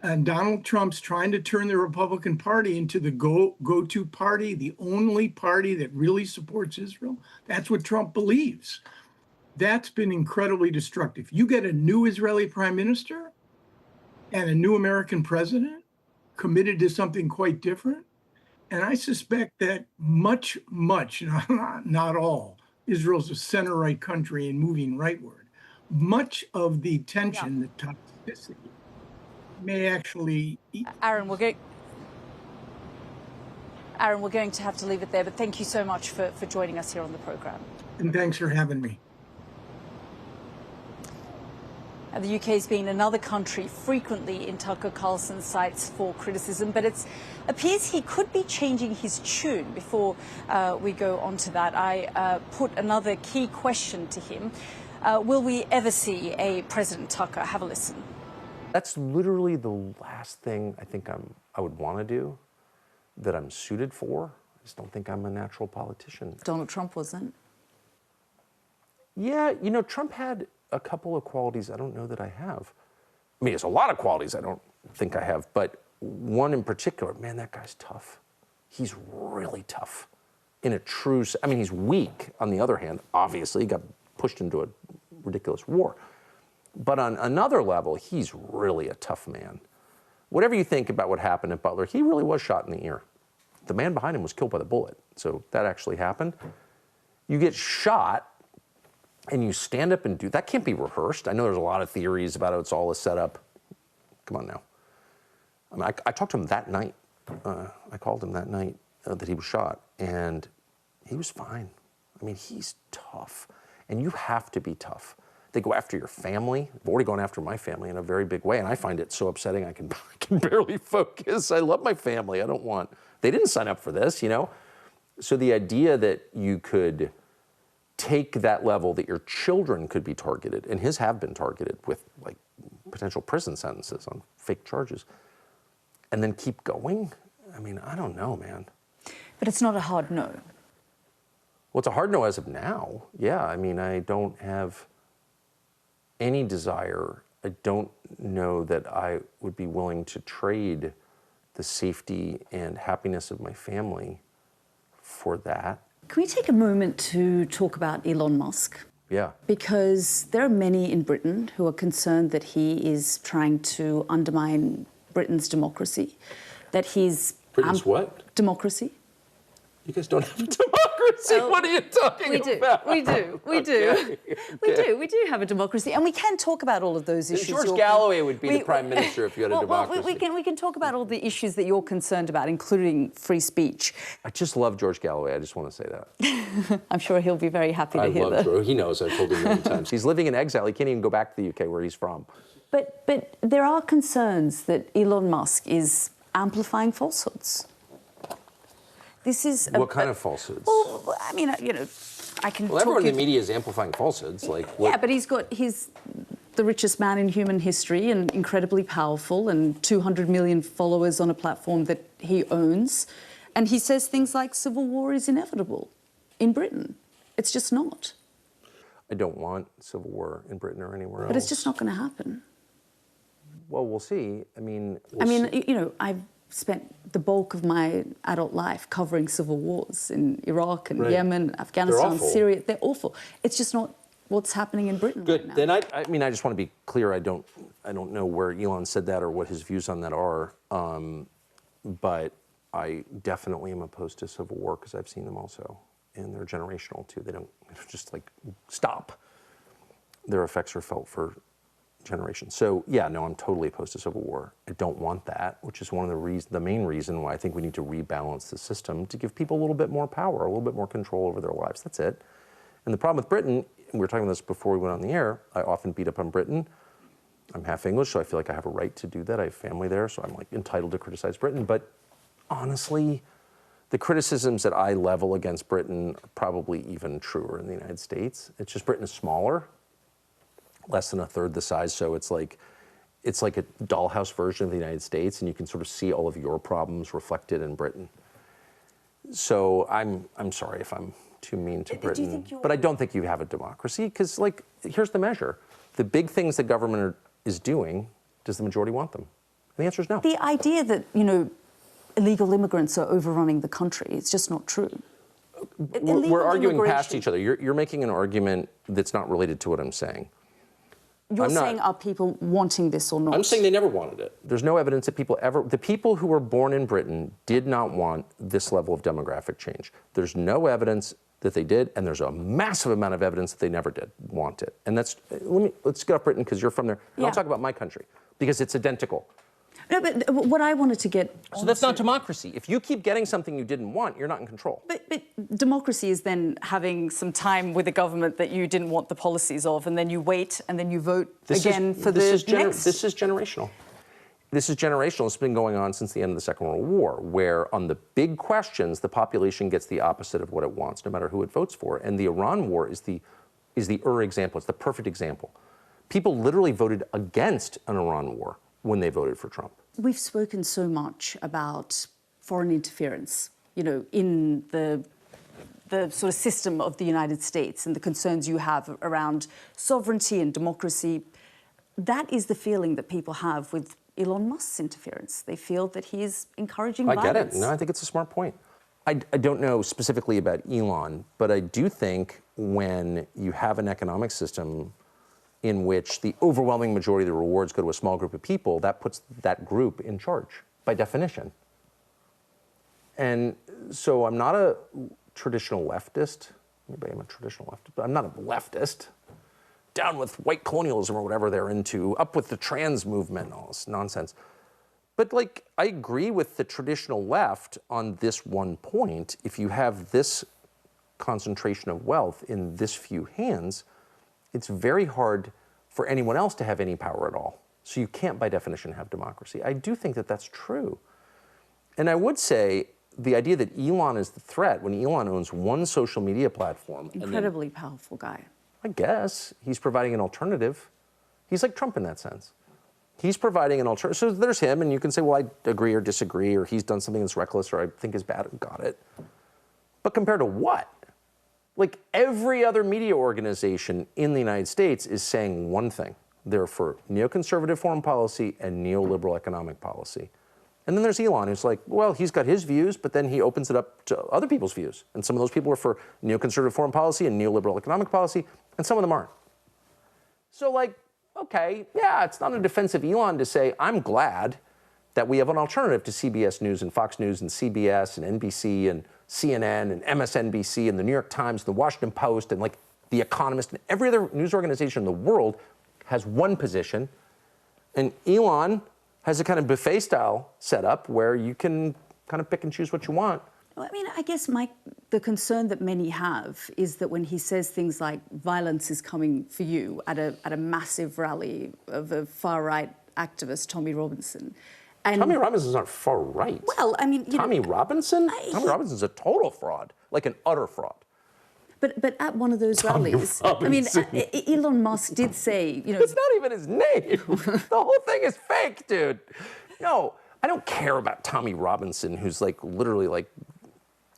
and Donald Trump's trying to turn the Republican Party into the go-to party, the only party that really supports Israel. That's what Trump believes. That's been incredibly destructive. You get a new Israeli prime minister and a new American president committed to something quite different. And I suspect that much, not all, Israel's a center-right country and moving rightward. Much of the tension, the toxicity, may actually... Aaron, we're going to have to leave it there, but thank you so much for joining us here on the program. And thanks for having me. The UK has been another country frequently in Tucker Carlson's sights for criticism, but it appears he could be changing his tune. Before we go on to that, I put another key question to him. Will we ever see a President Tucker? Have a listen. That's literally the last thing I think I would want to do, that I'm suited for. I just don't think I'm a natural politician. Donald Trump wasn't. Yeah, you know, Trump had a couple of qualities I don't know that I have. I mean, there's a lot of qualities I don't think I have, but one in particular, man, that guy's tough. He's really tough in a true, I mean, he's weak on the other hand. Obviously, he got pushed into a ridiculous war. But on another level, he's really a tough man. Whatever you think about what happened at Butler, he really was shot in the ear. The man behind him was killed by the bullet, so that actually happened. You get shot, and you stand up and do that. Can't be rehearsed. I know there's a lot of theories about it. It's all a setup. Come on now. I mean, I talked to him that night. I called him that night that he was shot, and he was fine. I mean, he's tough, and you have to be tough. They go after your family. They've already gone after my family in a very big way, and I find it so upsetting I can barely focus. I love my family. They didn't sign up for this, you know? So the idea that you could take that level, that your children could be targeted, and his have been targeted with like potential prison sentences on fake charges, and then keep going? I mean, I don't know, man. But it's not a hard no. Well, it's a hard no as of now. Yeah, I mean, I don't have any desire. I don't know that I would be willing to trade the safety and happiness of my family for that. Can we take a moment to talk about Elon Musk? Yeah. Because there are many in Britain who are concerned that he is trying to undermine Britain's democracy, that he's... Britain's what? Democracy. You guys don't have democracy. What are you talking about? We do. We do have a democracy, and we can talk about all of those issues. George Galloway would be the prime minister if you had a democracy. We can talk about all the issues that you're concerned about, including free speech. I just love George Galloway. I just want to say that. I'm sure he'll be very happy to hear that. I love George. He knows. I've told him many times. He's living in exile. He can't even go back to the UK where he's from. But there are concerns that Elon Musk is amplifying falsehoods. This is what kind of falsehoods? Well, I mean, you know, I can. Well, everyone in the media is amplifying falsehoods. Like, what? Yeah, but he's the richest man in human history and incredibly powerful, and 200 million followers on a platform that he owns, and he says things like civil war is inevitable in Britain. It's just not. I don't want civil war in Britain or anywhere else. But it's just not going to happen. Well, we'll see. I mean, you know, I've spent the bulk of my adult life covering civil wars in Iraq and Yemen, Afghanistan, Syria. They're awful. It's just not what's happening in Britain right now. Then I mean, I just want to be clear. I don't know where Elon said that or what his views on that are. But I definitely am opposed to civil war because I've seen them also, and they're generational too. They don't just like stop. Their effects are felt for generations. So yeah, no, I'm totally opposed to civil war. I don't want that, which is one of the main reason why I think we need to rebalance the system to give people a little bit more power, a little bit more control over their lives. That's it. And the problem with Britain, and we were talking about this before we went on the air, I often beat up on Britain. I'm half English, so I feel like I have a right to do that. I have family there, so I'm like entitled to criticize Britain. But honestly, the criticisms that I level against Britain are probably even truer in the United States. It's just Britain is smaller, less than a third the size, so it's like a dollhouse version of the United States, and you can sort of see all of your problems reflected in Britain. So I'm sorry if I'm too mean to Britain, but I don't think you have a democracy, because like, here's the measure. The big things the government is doing, does the majority want them? And the answer is no. The idea that, you know, illegal immigrants are overrunning the country, it's just not true. We're arguing past each other. You're making an argument that's not related to what I'm saying. You're saying, are people wanting this or not? I'm saying they never wanted it. There's no evidence that the people who were born in Britain did not want this level of demographic change. There's no evidence that they did, and there's a massive amount of evidence that they never did want it. And let's get off Britain because you're from there. And I'll talk about my country because it's identical. No, but what I wanted to get So that's not democracy. If you keep getting something you didn't want, you're not in control. But democracy is then having some time with a government that you didn't want the policies of, and then you wait, and then you vote again for the next. This is generational. This is generational. It's been going on since the end of the Second World War, where on the big questions, the population gets the opposite of what it wants, no matter who it votes for. And the Iran war is the example. It's the perfect example. People literally voted against an Iran war when they voted for Trump. We've spoken so much about foreign interference, in the sort of system of the United States and the concerns you have around sovereignty and democracy. That is the feeling that people have with Elon Musk's interference. They feel that he is encouraging violence. I get it. No, I think it's a smart point. I don't know specifically about Elon, but I do think when you have an economic system in which the overwhelming majority of the rewards go to a small group of people, that puts that group in charge, by definition. And so I'm not a traditional leftist. Maybe I'm a traditional leftist, but I'm not a leftist. Down with white colonialism or whatever they're into, up with the trans movement and all this nonsense. But I agree with the traditional left on this one point. If you have this concentration of wealth in this few hands, it's very hard for anyone else to have any power at all. So you can't, by definition, have democracy. I do think that that's true. And I would say the idea that Elon is the threat, when Elon owns one social media platform. Incredibly powerful guy. I guess he's providing an alternative. He's like Trump in that sense. He's providing an alternative. So there's him, and you can say, well, I agree or disagree, or he's done something that's reckless, or I think is bad. Got it. But compared to what? Every other media organization in the United States is saying one thing. They're for neoconservative foreign policy and neoliberal economic policy. And then there's Elon, who's like, well, he's got his views, but then he opens it up to other people's views. And some of those people are for neoconservative foreign policy and neoliberal economic policy, and some of them aren't. So okay, yeah, it's not a defense of Elon to say, I'm glad that we have an alternative to CBS News and Fox News and CBS and NBC and CNN and MSNBC and the New York Times and the Washington Post and The Economist and every other news organization in the world has one position. And Elon has a kind of buffet style setup where you can kind of pick and choose what you want. I mean, I guess, Mike, the concern that many have is that when he says things like violence is coming for you at a massive rally of a far-right activist, Tommy Robinson. And Tommy Robinson's not far right. Well, I mean, Tommy Robinson? Tommy Robinson's a total fraud, like an utter fraud. But at one of those rallies, Robinson. I mean, Elon Musk did say, It's not even his name. The whole thing is fake, dude. No, I don't care about Tommy Robinson, who's literally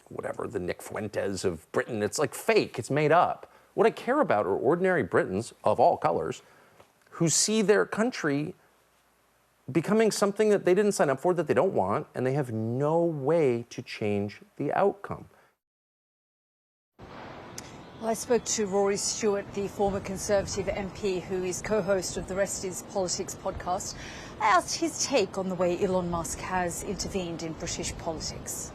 whatever, the Nick Fuentes of Britain. It's fake, it's made up. What I care about are ordinary Britons of all colors who see their country becoming something that they didn't sign up for, that they don't want, and they have no way to change the outcome. Well, I spoke to Rory Stewart, the former Conservative MP who is co-host of the Rest is Politics podcast. I asked his take on the way Elon Musk has intervened in British politics.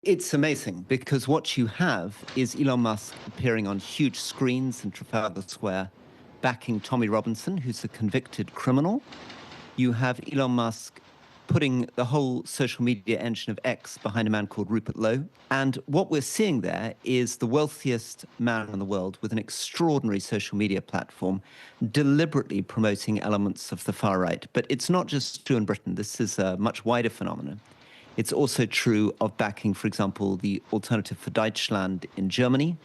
It's amazing because what you have is Elon Musk appearing on huge screens in Trafalgar Square, backing Tommy Robinson, who's a convicted criminal. You have Elon Musk putting the whole social media engine of X behind a man called Rupert Lowe. And what we're seeing there is the wealthiest man in the world with an extraordinary social media platform, deliberately promoting elements of the far right. But it's not just true in Britain. This is a much wider phenomenon. It's also true of backing, for example, the Alternative for Deutschland in Germany,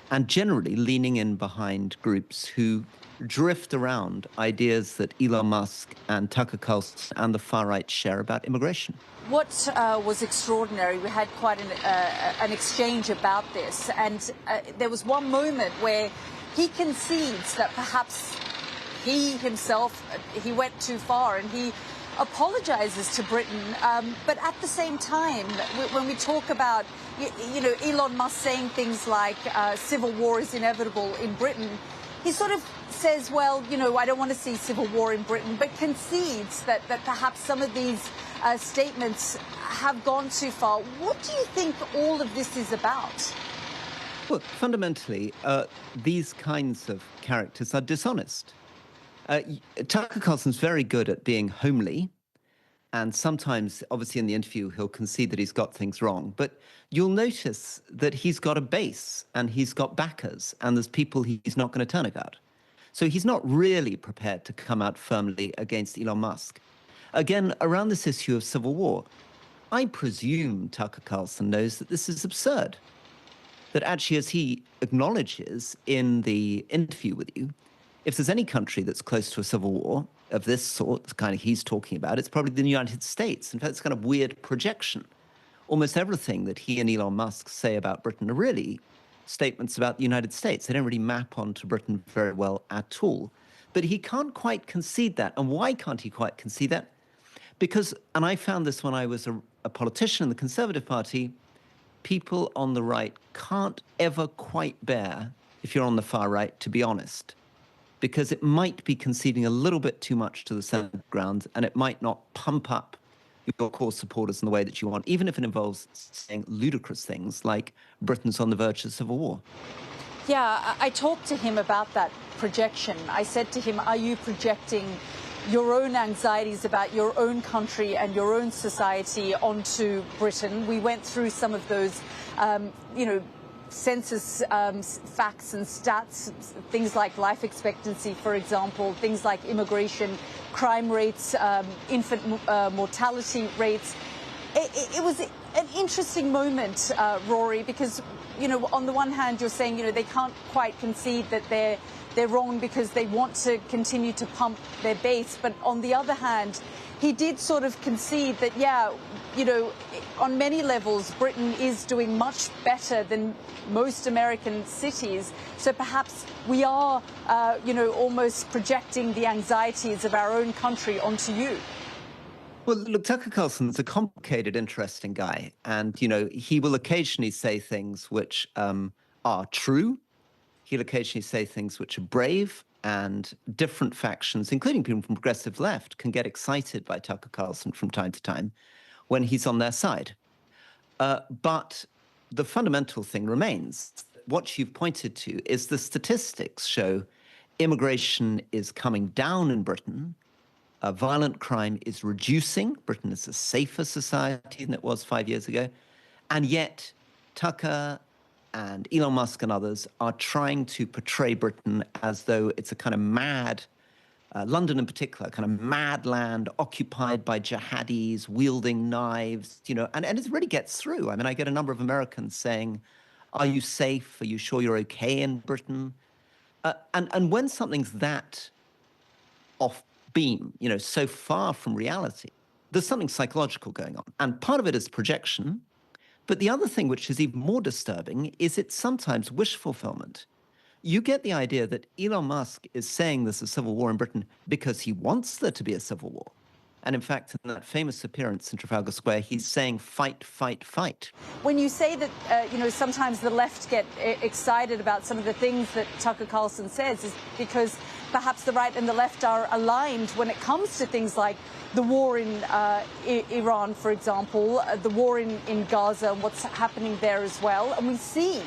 and generally leaning in behind groups who drift around ideas that Elon Musk and Tucker Carlson and the far right share about immigration. What was extraordinary, we had quite an exchange about this, and there was one moment where he concedes that perhaps he himself, he went too far, and he apologizes to Britain, but at the same time, when we talk about, Elon Musk saying things like civil war is inevitable in Britain, he sort of says, well, I don't want to see civil war in Britain, but concedes that perhaps some of these statements have gone too far. What do you think all of this is about? Well, fundamentally, these kinds of characters are dishonest. Tucker Carlson's very good at being homely, and sometimes, obviously, in the interview, he'll concede that he's got things wrong. But you'll notice that he's got a base, and he's got backers, and there's people he's not going to turn about. So he's not really prepared to come out firmly against Elon Musk. Again, around this issue of civil war, I presume Tucker Carlson knows that this is absurd. That actually, as he acknowledges in the interview with you, if there's any country that's close to a civil war of this sort, the kind of he's talking about, it's probably the United States. In fact, it's kind of weird projection. Almost everything that he and Elon Musk say about Britain are really statements about the United States. They don't really map onto Britain very well at all. But he can't quite concede that. And why can't he quite concede that? Because, and I found this when I was a politician in the Conservative Party, people on the right can't ever quite bear, if you're on the far right, to be honest, because it might be conceding a little bit too much to the center ground, and it might not pump up your core supporters in the way that you want, even if it involves saying ludicrous things like Britain's on the verge of civil war. Yeah, I talked to him about that projection. I said to him, are you projecting your own anxieties about your own country and your own society onto Britain? We went through some of those, census facts and stats, things like life expectancy, for example, things like immigration, crime rates, infant mortality rates. It was an interesting moment, Rory, because, on the one hand, you're saying, they can't quite concede that they're wrong because they want to continue to pump their base. But on the other hand, he did sort of concede that, on many levels, Britain is doing much better than most American cities. So perhaps we are, almost projecting the anxieties of our own country onto you. Well, look, Tucker Carlson's a complicated, interesting guy. And, he will occasionally say things which are true. He'll occasionally say things which are brave, and different factions, including people from progressive left, can get excited by Tucker Carlson from time to time when he's on their side. But the fundamental thing remains. What you've pointed to is the statistics show immigration is coming down in Britain. Violent crime is reducing. Britain is a safer society than it was 5 years ago. And yet, Tucker and Elon Musk and others are trying to portray Britain as though it's a kind of mad, London in particular, kind of mad land occupied by jihadis wielding knives, and it really gets through. I mean, I get a number of Americans saying, are you safe? Are you sure you're okay in Britain? And when something's that off beam, so far from reality, there's something psychological going on. And part of it is projection. But the other thing, which is even more disturbing, is it's sometimes wish fulfillment. You get the idea that Elon Musk is saying there's a civil war in Britain because he wants there to be a civil war. And in fact, in that famous appearance in Trafalgar Square, he's saying, fight, fight, fight. When you say that, sometimes the left get excited about some of the things that Tucker Carlson says, is because perhaps the right and the left are aligned when it comes to things like the war in Iran, for example, the war in Gaza and what's happening there as well. And we see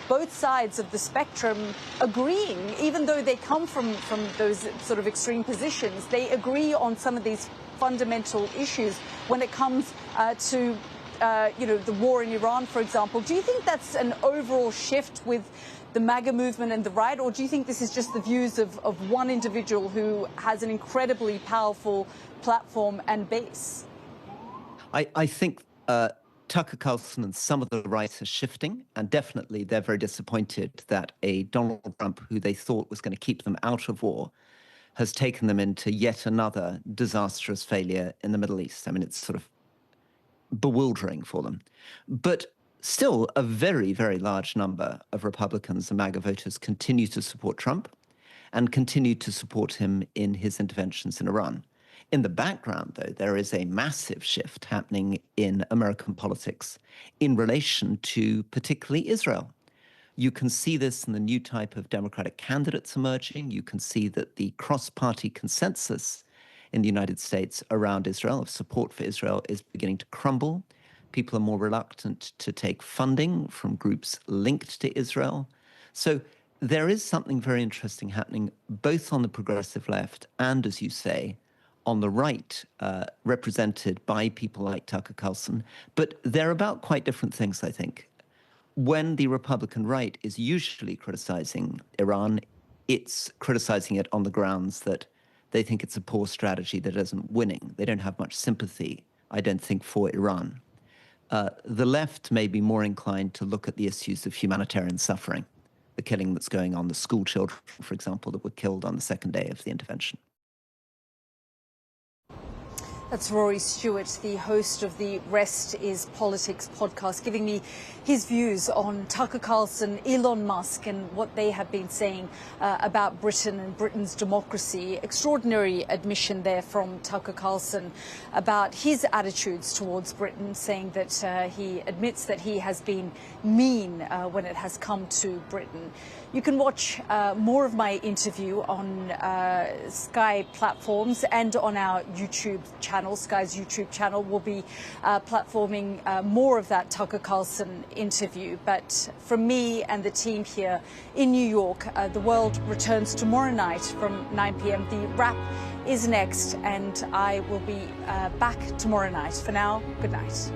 both sides of the spectrum agreeing, even though they come from those sort of extreme positions, they agree on some of these fundamental issues when it comes to the war in Iran, for example. Do you think that's an overall shift with the MAGA movement and the right, or do you think this is just the views of one individual who has an incredibly powerful platform and base? I think Tucker Carlson and some of the right are shifting, and definitely they're very disappointed that a Donald Trump who they thought was going to keep them out of war has taken them into yet another disastrous failure in the Middle East. I mean, it's sort of bewildering for them. But still, a very, very large number of Republicans and MAGA voters continue to support Trump and continue to support him in his interventions in Iran. In the background, though, there is a massive shift happening in American politics in relation to particularly Israel. You can see this in the new type of Democratic candidates emerging. You can see that the cross-party consensus in the United States around Israel, of support for Israel, is beginning to crumble. People are more reluctant to take funding from groups linked to Israel. So there is something very interesting happening both on the progressive left and, as you say, on the right, represented by people like Tucker Carlson. But they're about quite different things, I think. When the Republican right is usually criticizing Iran, it's criticizing it on the grounds that they think it's a poor strategy that isn't winning. They don't have much sympathy, I don't think, for Iran. The left may be more inclined to look at the issues of humanitarian suffering, the killing that's going on, the school children, for example, that were killed on the second day of the intervention. That's Rory Stewart, the host of the Rest is Politics podcast, giving me his views on Tucker Carlson, Elon Musk, and what they have been saying about Britain and Britain's democracy. Extraordinary admission there from Tucker Carlson about his attitudes towards Britain, saying that he admits that he has been mean when it has come to Britain. You can watch more of my interview on Sky platforms and on our YouTube channel. Sky's YouTube channel will be platforming more of that Tucker Carlson interview. But from me and the team here in New York, the world returns tomorrow night from 9 p.m. The wrap is next, and I will be back tomorrow night. For now, good night.